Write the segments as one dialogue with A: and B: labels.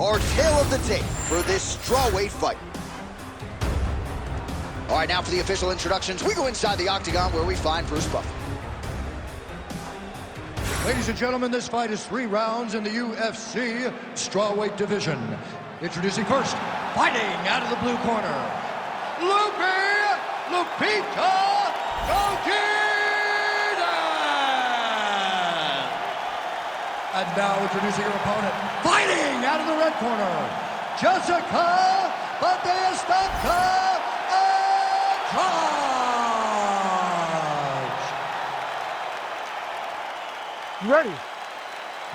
A: our tale of the tape for this strawweight fight. All right, now for the official introductions, we go inside the octagon where we find Bruce Buffer.
B: Ladies and gentlemen, this fight is 3 rounds in the UFC strawweight division. Introducing first, fighting out of the blue corner, Lupita Godinez! And now introducing her opponent, fighting out of the red corner, Jessica Andrade!
C: You ready?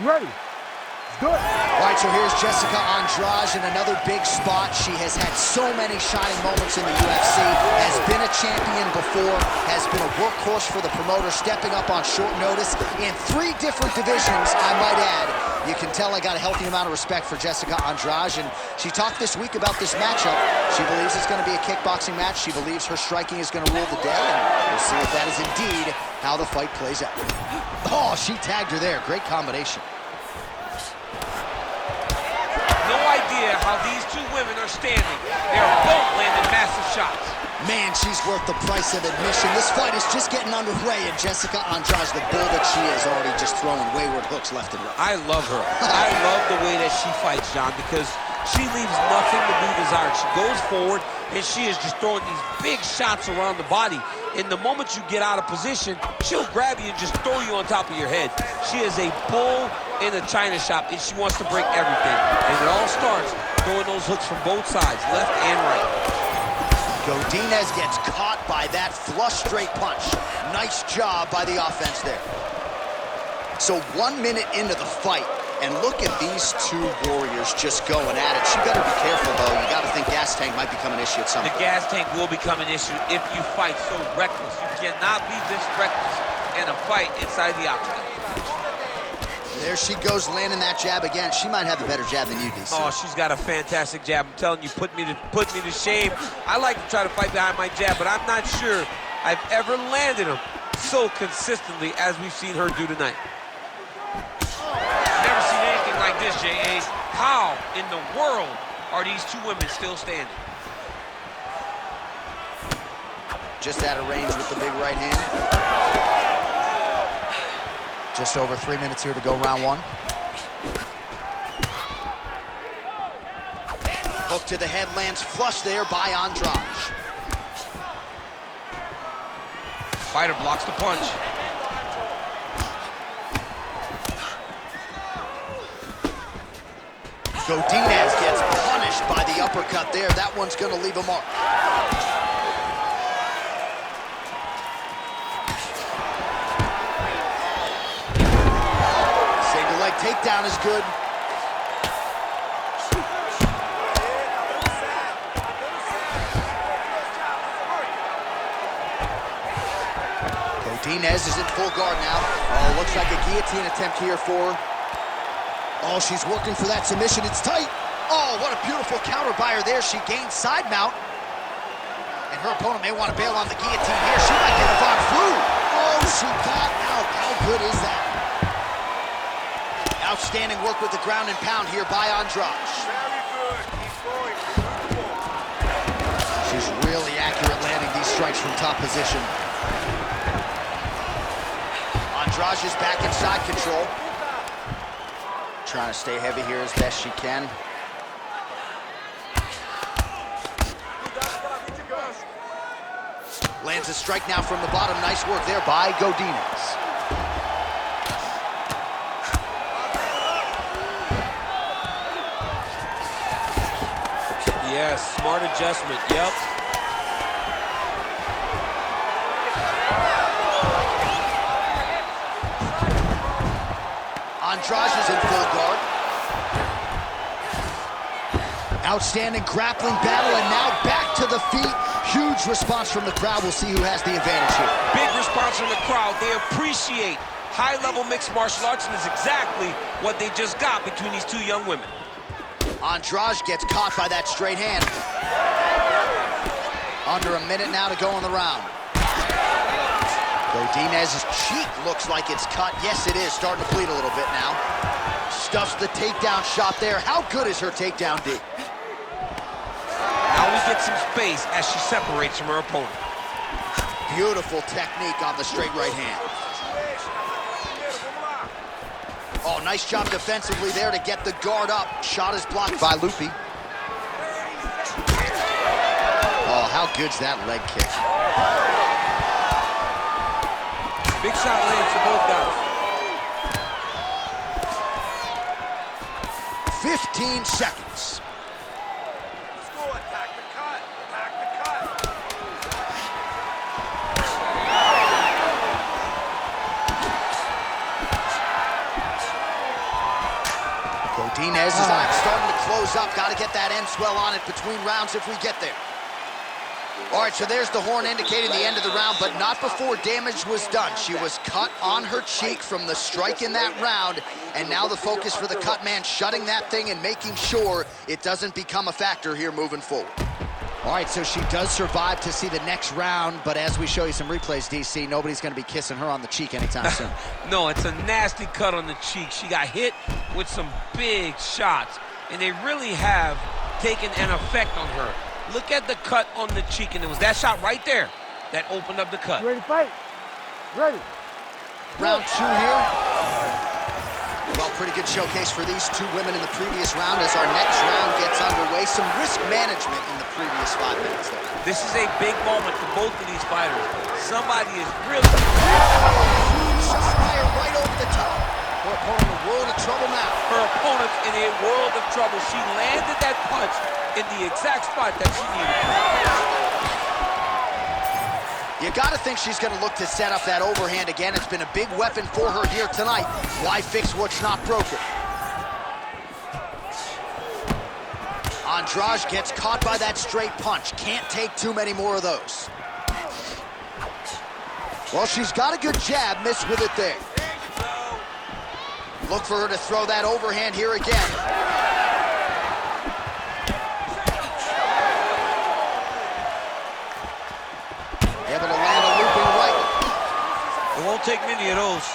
C: You ready? Let's do it.
A: All right, so here's Jessica Andrade in another big spot. She has had so many shining moments in the UFC, has been a champion before, has been a workhorse for the promoter, stepping up on short notice in 3 different divisions, I might add. You can tell I got a healthy amount of respect for Jessica Andrade, and she talked this week about this matchup. She believes it's going to be a kickboxing match. She believes her striking is going to rule the day, and we'll see if that is indeed how the fight plays out. Oh, she tagged her there. Great combination.
D: No idea how these 2 women are standing. They're both landing massive shots.
A: Man, she's worth the price of admission. This fight is just getting underway, and Jessica Andrade, the bull that she is, already just throwing wayward hooks left and right.
D: I love her. I love the way that she fights, John, because she leaves nothing to be desired. She goes forward, and she is just throwing these big shots around the body. And the moment you get out of position, she'll grab you and just throw you on top of your head. She is a bull in a china shop, and she wants to break everything. And it all starts throwing those hooks from both sides, left and right.
A: Godinez gets caught by that flush straight punch. Nice job by the offense there. So 1 minute into the fight, and look at these 2 warriors just going at it. She better be careful, though. You got to think gas tank might become an issue at some point.
D: The gas tank will become an issue if you fight so reckless. You cannot be this reckless in a fight inside the octagon.
A: There she goes, landing that jab again. She might have a better jab than you, DC.
D: Oh, she's got a fantastic jab. I'm telling you, put me to shame. I like to try to fight behind my jab, but I'm not sure I've ever landed them so consistently as we've seen her do tonight. Never seen anything like this, J.A. How in the world are these 2 women still standing?
A: Just out of range with the big right hand. Just over 3 minutes here to go, round 1. Hook to the head, lands flush there by Andrade.
D: Fighter blocks the punch.
A: Godinez gets punished by the uppercut there. That one's gonna leave a mark. Single leg takedown is good. Godinez is in full guard now. Oh, looks like a guillotine attempt here for her. Oh, she's working for that submission. It's tight. Oh, what a beautiful counter by her there. She gains side mount. And her opponent may want to bail on the guillotine here. She might get a Von Flu. Oh, she got out. How good is that? Outstanding work with the ground and pound here by Andrade.
E: Very good. Keep going.
A: She's really accurate landing these strikes from top position. Andrade is back in side control. Trying to stay heavy here as best she can. Lands a strike now from the bottom. Nice work there by Godinez.
D: Yes, smart adjustment, yep.
A: Andrade is in full guard. Outstanding grappling battle, and now back to the feet. Huge response from the crowd. We'll see who has the advantage here.
D: Big response from the crowd. They appreciate high-level mixed martial arts, and it's exactly what they just got between these 2 young women.
A: Andrade gets caught by that straight hand. Under a minute now to go in the round. Godinez's cheek looks like it's cut. Yes, it is. Starting to bleed a little bit now. Stuffs the takedown shot there. How good is her takedown D?
D: Now we get some space as she separates from her opponent.
A: Beautiful technique on the straight right hand. Oh, nice job defensively there to get the guard up. Shot is blocked by Loopy. Oh, how good's that leg kick?
D: Big shot lands for both guys.
A: 15 seconds.
E: Let's go, attack the cut. Attack the cut.
A: Godinez is starting to close up. Got to get that end swell on it between rounds if we get there. All right, so there's the horn indicating the end of the round, but not before damage was done. She was cut on her cheek from the strike in that round, and now the focus for the cut man, shutting that thing and making sure it doesn't become a factor here moving forward. All right, so she does survive to see the next round, but as we show you some replays, DC, nobody's going to be kissing her on the cheek anytime soon.
D: No, it's a nasty cut on the cheek. She got hit with some big shots, and they really have taken an effect on her. Look at the cut on the cheek, and it was that shot right there that opened up the cut.
C: You ready to fight? Ready.
A: Round two here. Well, pretty good showcase for these two women in the previous round as our next round gets underway. Some risk management in the previous 5 minutes there.
D: This is a big moment for both of these fighters. Somebody is really...
A: Huge shot fire right over the top. Her opponent in a world of trouble now.
D: Her opponent's in a world of trouble. She landed that punch in the exact spot that she needed.
A: You gotta think she's gonna look to set up that overhand again. It's been a big weapon for her here tonight. Why fix what's not broken? Andrade gets caught by that straight punch. Can't take too many more of those. Well, she's got a good jab, missed with it there. Look for her to throw that overhand here again. Able to land a looping right.
D: It won't take many of those.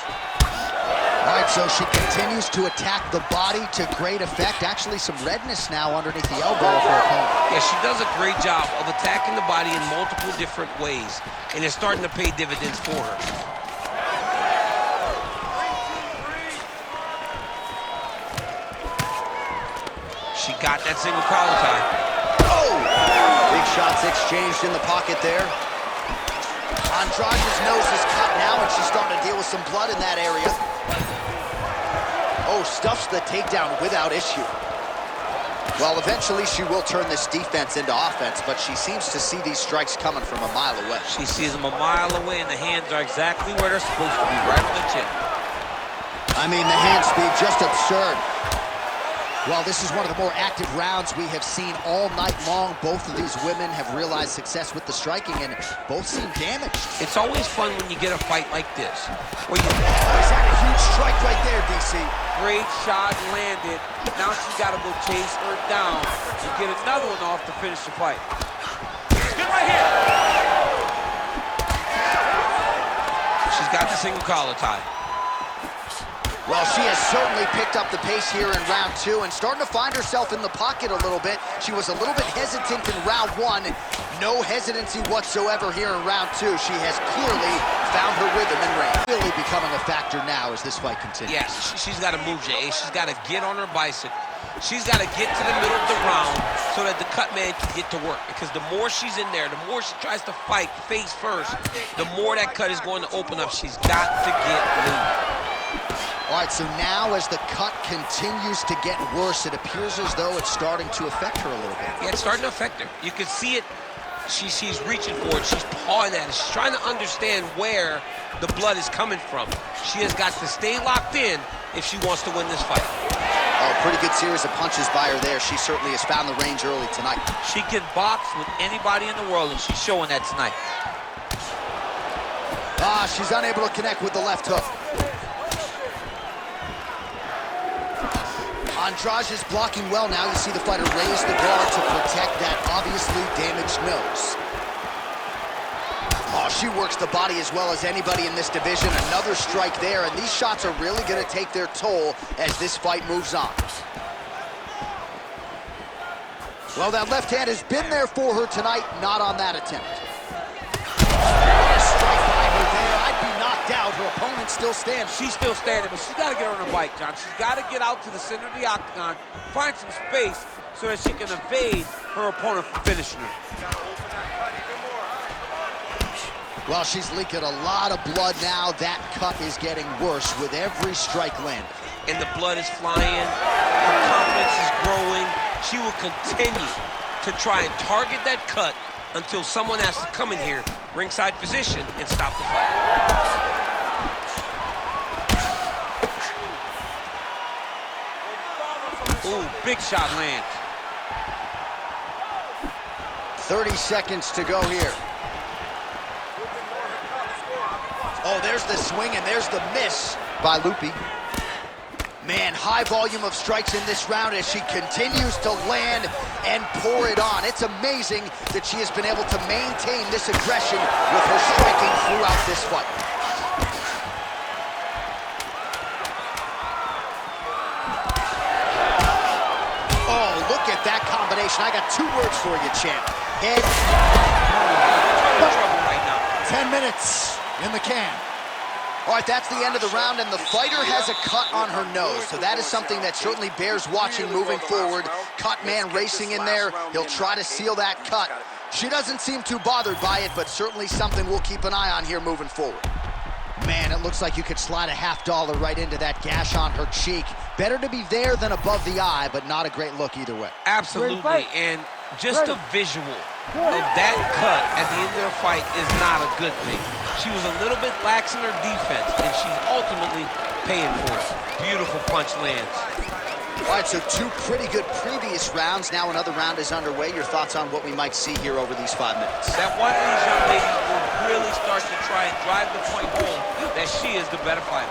A: All right, so she continues to attack the body to great effect. Actually, some redness now underneath the elbow of her opponent.
D: Yeah, she does a great job of attacking the body in multiple different ways, and it's starting to pay dividends for her. She got that single collar tie.
A: Oh! Big shots exchanged in the pocket there. Andrade's nose is cut now, and she's starting to deal with some blood in that area. Oh, stuffs the takedown without issue. Well, eventually she will turn this defense into offense, but she seems to see these strikes coming from a mile away.
D: She sees them a mile away, and the hands are exactly where they're supposed to be, right on the chin.
A: I mean, the hand speed, just absurd. Well, this is one of the more active rounds we have seen all night long. Both of these women have realized success with the striking, and both seem damaged.
D: It's always fun when you get a fight like this, where you...
A: He's had a huge strike right there, DC.
D: Great shot landed. Now she's got to go chase her down and get another one off to finish the fight. Good right here. She's got the single collar tie.
A: Well, she has certainly picked up the pace here in round two and starting to find herself in the pocket a little bit. She was a little bit hesitant in round one. No hesitancy whatsoever here in round two. She has clearly found her rhythm in range. Really becoming a factor now as this fight continues.
D: Yes, she's got to move, Jay. She's got to get on her bicycle. She's got to get to the middle of the round so that the cut man can get to work. Because the more she's in there, the more she tries to fight face first, the more that cut is going to open up. She's got to get moving.
A: All right, so now as the cut continues to get worse, it appears as though it's starting to affect her a little bit.
D: Yeah, it's starting to affect her. You can see it. She's reaching for it. She's pawing at it. She's trying to understand where the blood is coming from. She has got to stay locked in if she wants to win this fight.
A: Oh, pretty good series of punches by her there. She certainly has found the range early tonight.
D: She can box with anybody in the world, and she's showing that tonight.
A: She's unable to connect with the left hook. Andrade is blocking well now. You see the fighter raise the guard to protect that obviously damaged nose. Oh, she works the body as well as anybody in this division. Another strike there, and these shots are really going to take their toll as this fight moves on. Well, that left hand has been there for her tonight, not on that attempt. What a strike by her there. I'd be knocked out. Her opponent still stands.
D: She's still standing, but she's got to get on her bike, John. She's got to get out to the center of the octagon, find some space so that she can evade her opponent from finishing her.
A: Well, she's leaking a lot of blood now. That cut is getting worse with every strike landed.
D: And the blood is flying. Her confidence is growing. She will continue to try and target that cut until someone has to come in here, ringside position, and stop the fight. Ooh, big shot lands.
A: 30 seconds to go here. Oh, there's the swing and there's the miss by Loopy. Man, high volume of strikes in this round as she continues to land and pour it on. It's amazing that she has been able to maintain this aggression with her striking throughout this fight. Oh, look at that combination. I got two words for you, champ. Head.
D: Trouble right now.
B: 10 minutes in the can.
A: All right, that's the end of the round, and the fighter has a cut on her nose, so that is something that certainly bears watching moving forward. Cut man racing in there. He'll try to seal that cut. She doesn't seem too bothered by it, but certainly something we'll keep an eye on here moving forward. Man, it looks like you could slide a $50 right into that gash on her cheek. Better to be there than above the eye, but not a great look either way.
D: Absolutely, and just a visual of that cut at the end of the fight is not a good thing. She was a little bit lax in her defense, and she's ultimately paying for it. Beautiful punch lands.
A: All right, so two pretty good previous rounds. Now another round is underway. Your thoughts on what we might see here over these 5 minutes?
D: That one of these young ladies will really start to try and drive the point home that she is the better fighter.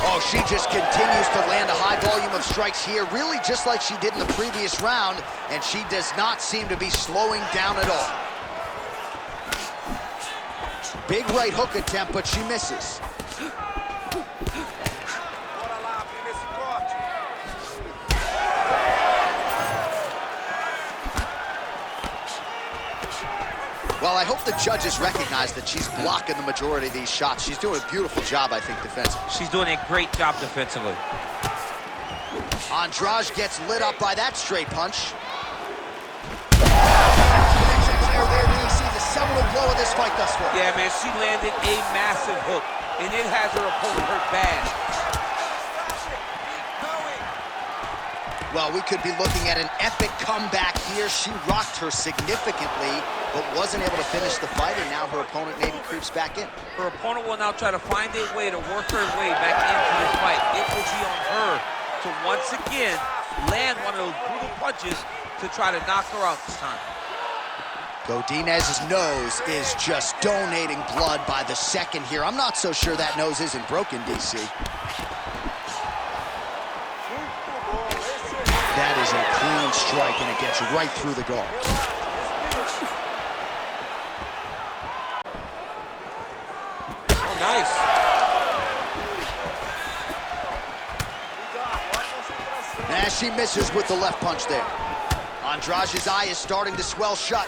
A: Oh, she just continues to land a high volume of strikes here, really just like she did in the previous round, and she does not seem to be slowing down at all. Big right hook attempt, but she misses. Well, I hope the judges recognize that she's blocking the majority of these shots. She's doing a beautiful job, I think, defensively.
D: She's doing a great job defensively.
A: Andrade gets lit up by that straight punch. There, we see the seminal blow of this fight thus far.
D: Yeah, man, she landed a massive hook, and it has her opponent hurt bad.
A: Well, we could be looking at an epic comeback here. She rocked her significantly, but wasn't able to finish the fight, and now her opponent maybe creeps back in.
D: Her opponent will now try to find a way to work her way back into this fight. It will be on her to once again land one of those brutal punches to try to knock her out this time.
A: Godinez's nose is just donating blood by the second here. I'm not so sure that nose isn't broken, DC. That is a clean strike, and it gets right through the guard.
D: Oh, nice.
A: As she misses with the left punch there. Andrade's eye is starting to swell shut.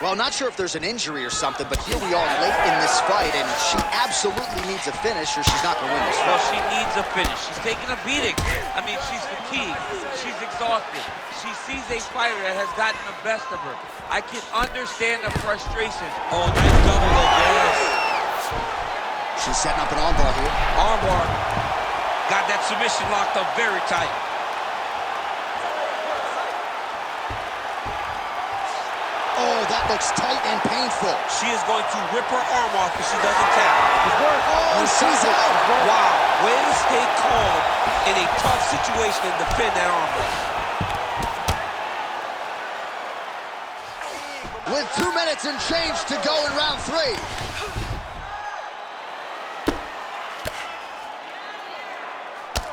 A: Well, not sure if there's an injury or something, but here we are late in this fight, and she absolutely needs a finish or she's not going to win this fight.
D: Well, she needs a finish. She's taking a beating. I mean, she's fatigued. She's exhausted. She sees a fighter that has gotten the best of her. I can understand the frustration. Oh, nice double leg, yes.
A: She's setting up an armbar here.
D: Armbar. Got that submission locked up very tight.
A: Oh, that looks tight and painful.
D: She is going to rip her arm off if she doesn't tap.
A: Oh, she's out.
D: Wow, way to stay calm in a tough situation and defend that armbar.
A: With 2 minutes and change to go in round 3.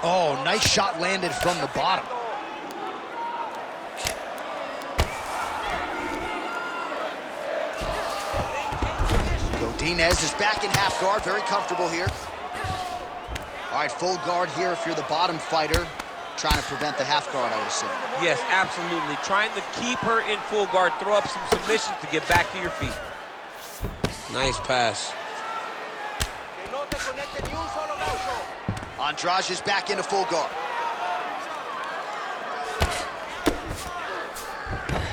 A: Oh, nice shot landed from the bottom. Godinez is back in half guard, very comfortable here. All right, full guard here if you're the bottom fighter. Trying to prevent the half guard, I would assume.
D: Yes, absolutely. Trying to keep her in full guard, throw up some submissions to get back to your feet. Nice pass.
A: Andrade is back into full guard.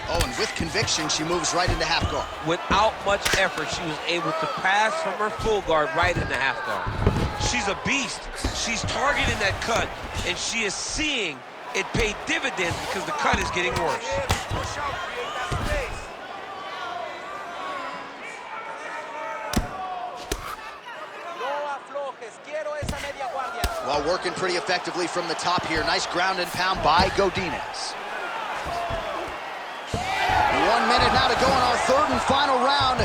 A: Oh, and with conviction, she moves right into half guard.
D: Without much effort, she was able to pass from her full guard right into half guard. She's a beast. She's targeting that cut, and she is seeing it pay dividends because the cut is getting worse.
E: Push out, create that space. No aflojes, quiero esa media guardia.
A: Well, working pretty effectively from the top here. Nice ground and pound by Godinez. 1 minute now to go in our third and final round.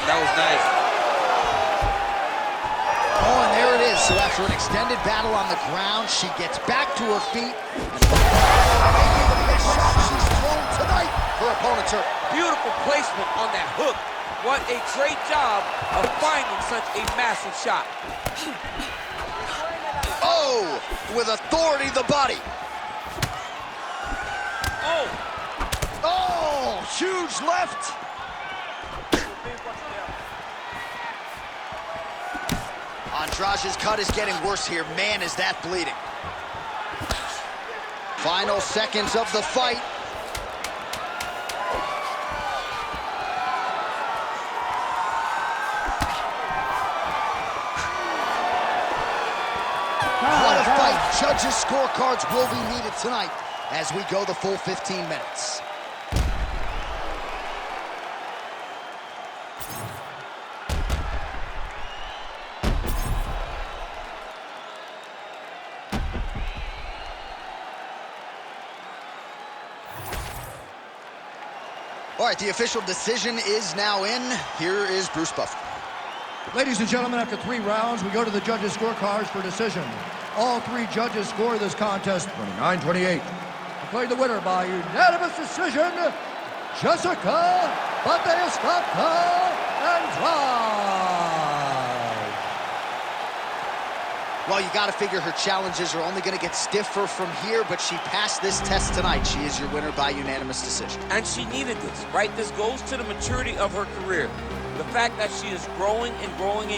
D: That was nice.
A: Oh, and there it is. So after an extended battle on the ground, she gets back to her feet. And maybe the best shot she's thrown tonight. Her opponent's hurt.
D: Beautiful placement on that hook. What a great job of finding such a massive shot.
A: Oh, with authority, the body.
D: Oh.
A: Oh, huge left. Andrade's cut is getting worse here. Man, is that bleeding. Final seconds of the fight. What a fight. Judges' scorecards will be needed tonight as we go the full 15 minutes. All right, the official decision is now in. Here is Bruce Buffer.
B: Ladies and gentlemen, after 3 rounds, we go to the judges' scorecards for decision. All 3 judges score this contest 29-28. Declared the winner by unanimous decision, Jessica Andrade.
A: Well, you got to figure her challenges are only going to get stiffer from here, but she passed this test tonight. She is your winner by unanimous decision.
D: And she needed this, right? This goes to the maturity of her career. The fact that she is growing and growing